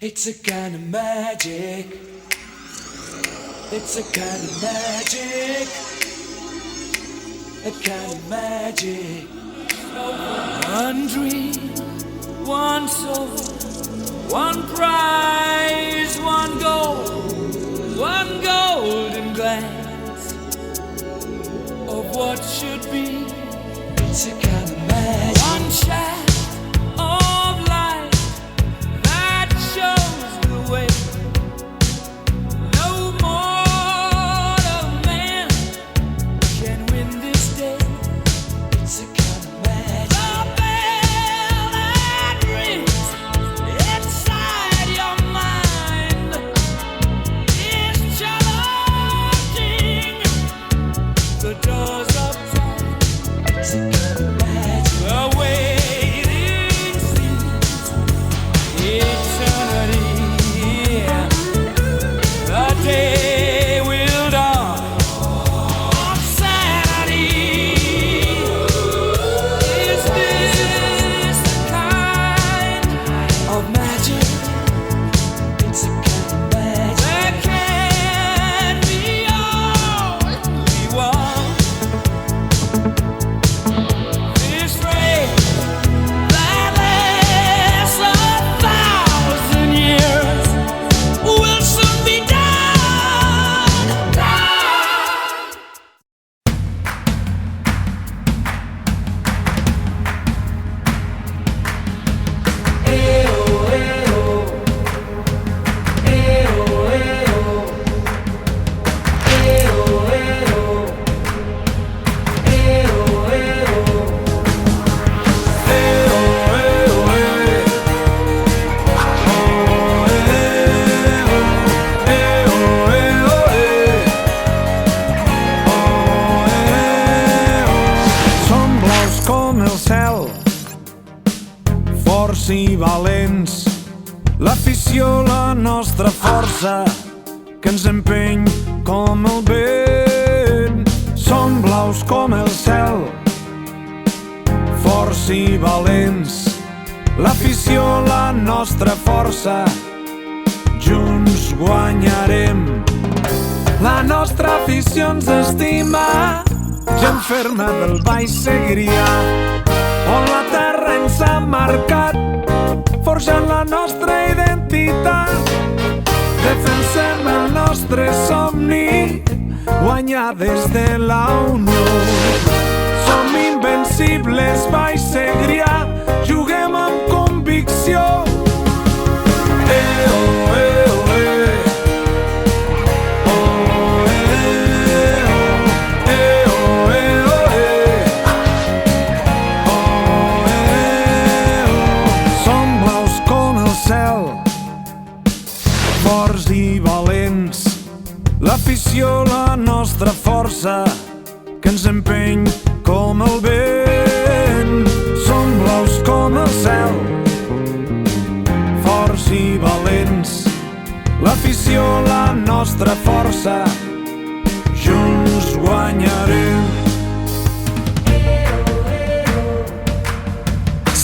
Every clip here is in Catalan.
It's a kind of magic. It's a kind of magic. A kind of magic. One dream, one soul, one prize, one golden glance of what should be. It's a kind of magic. One shaft of light that shows the way. No mortal man can win this day. It's a kind of magic. The bell that rings inside your mind is challenging the doors of time. It's a kind of magic. The waiting seems eternity. The day will dawn on Saturday. Is this the kind of magic? It's a kind of magic. There can be only one. This race that lasts 1,000 years will soon be done. Som blaus com el cel, forts i valents. L'afició, la nostra força, que ens empeny com el vent. Som blaus com el cel, forts i valents. L'afició, la nostra força, junts guanyarem. La nostra afició ens estima, gent ferma del Baix Segrià, on la terra ens ha marcat, forjant la nostra identitat. Defensem el nostre somni, guanyar des de la unió. Som invencibles, Baix Segrià, juguem amb convicció. Som blaus com el cel, forts i valents. L'afició, la nostra força, que ens empeny com el vent. Som blaus com el cel, forts i valents. L'afició, la nostra força, junts guanyarem.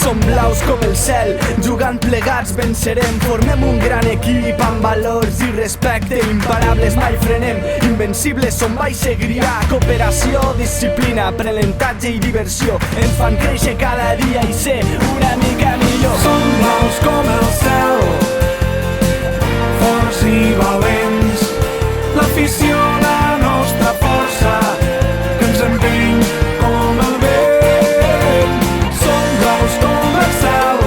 Som blaus com el cel, jugant plegats vencerem. Formem un gran equip amb valors i respecte imparables, mai frenem. Invencibles som Baix Segrià, cooperació, disciplina, aprenentatge i diversió ens fan créixer cada dia i ser una mica millor. Som blaus com el cel, forts i valents. L'afició, la nostra força, que ens empeny com el vent. Som blaus com el cel,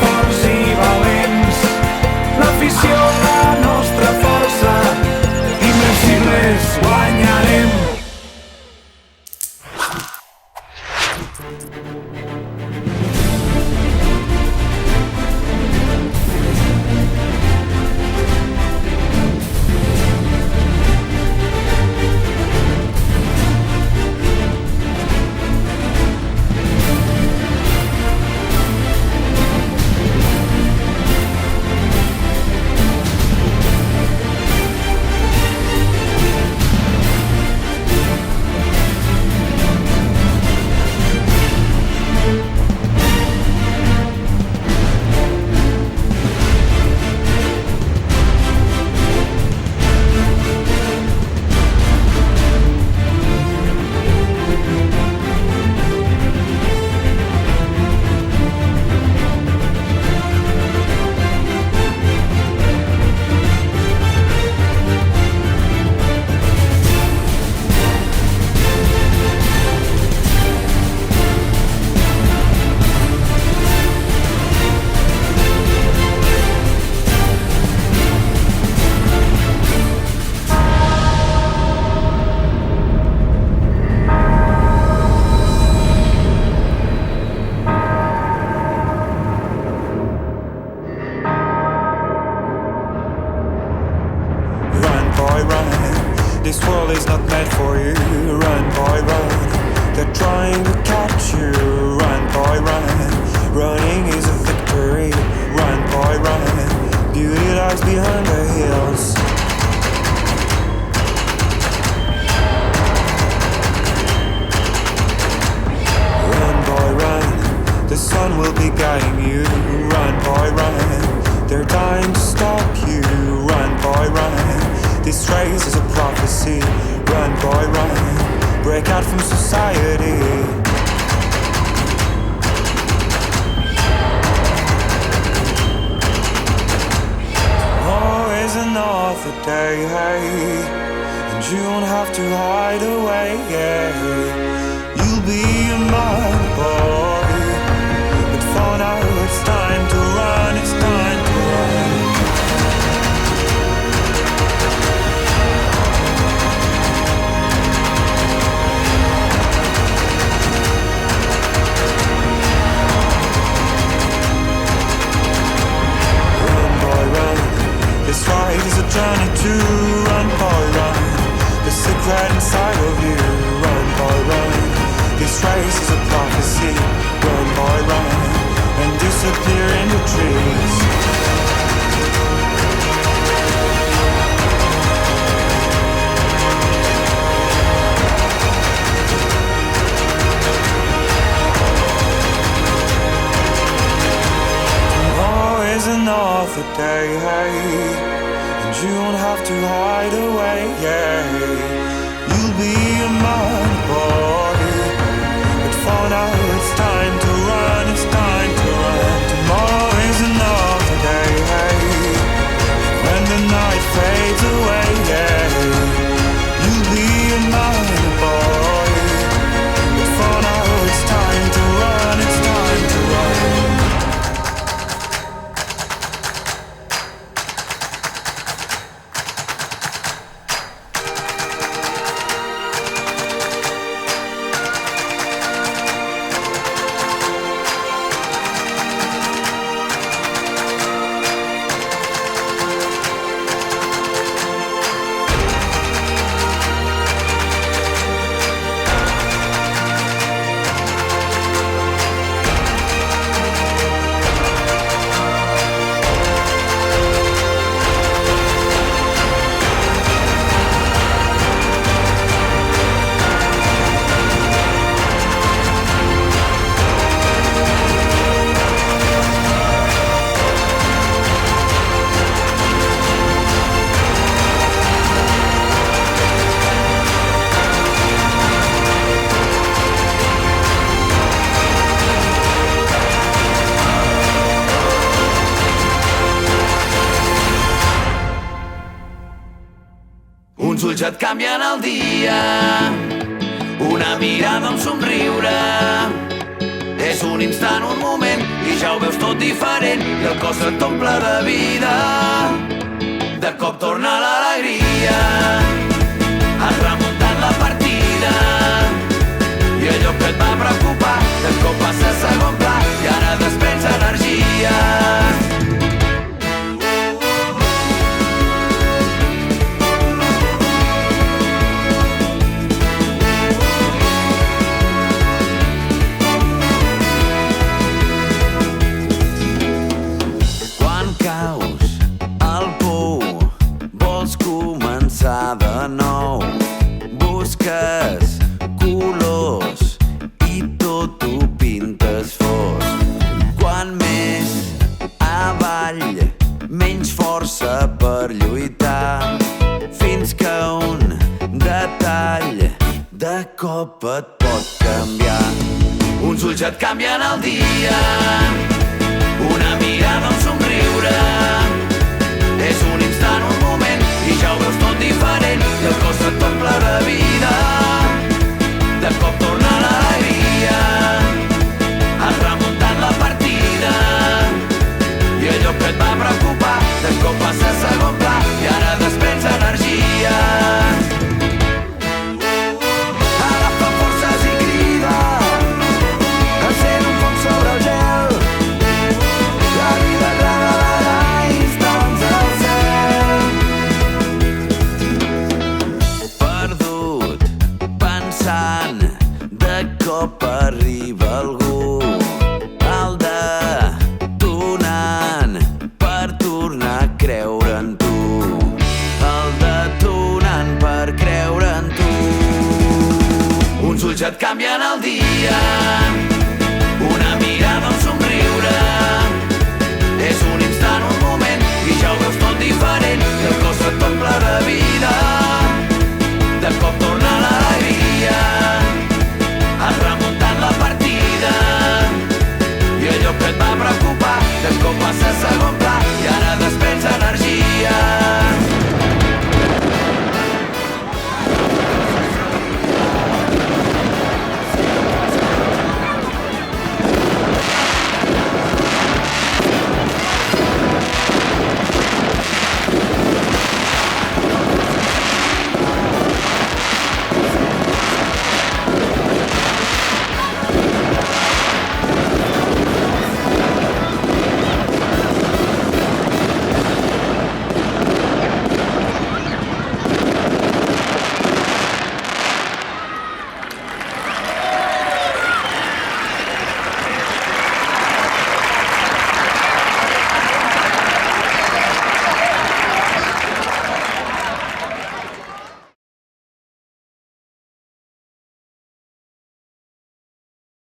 forts i valents. L'afició, la nostra força, invencibles guanyarem. This world is not meant for you. Run, boy, run. They're trying to catch you. Run, boy, run. Running is a victory. Run, boy, run. Beauty lies behind the hills. Run, boy, run. The sun will be guiding you. Run, boy, run. They're dying to stop you. Run, boy, run. This race is a prophecy. Run, boy, run. Break out from society. Tomorrow is another day, hey, and you won't have to hide away, yeah. You'll be a man, boy, but for now it's time to run, it's time to run. This ride is a journey to run, boy, run. The secret inside of you, run, boy, run. This race is a prophecy, run, boy, run. And disappear in the trees. Is another day, hey, and you won't have to hide away, yeah. You'll be a man, boy, but for now it's time to run, it's time to run. Tomorrow is another day, hey, when the night fades away, yeah. You'll be a man, boy, but for now it's time to run, it's time to run. Uns ulls et canvien el dia, una mirada, un somriure. És un instant, un moment, i ja ho veus tot diferent, i el cos et omple de vida. De cop torna l'alegria, has remuntat la partida, i allò que et va preocupar, de cop passa a segon pla, i ara desprens energia. De nou busques colors i tot ho pintes fosc. Quan més avall, menys força per lluitar, fins que un detall de cop et pot canviar. Uns ulls et canvien el dia, una mirada, un somriure. És un instant, un moment, i ja ho veus tot diferent, i el cos et omple de vida. De cop torna l'alegria, has remuntat la partida, i allò que et va preocupar, de cop passa a segon pla, i ara desprens energia. Agafa forces i crida, encén un foc sobre el gel. La vida et regalarà instants al cel. et canvien el dia.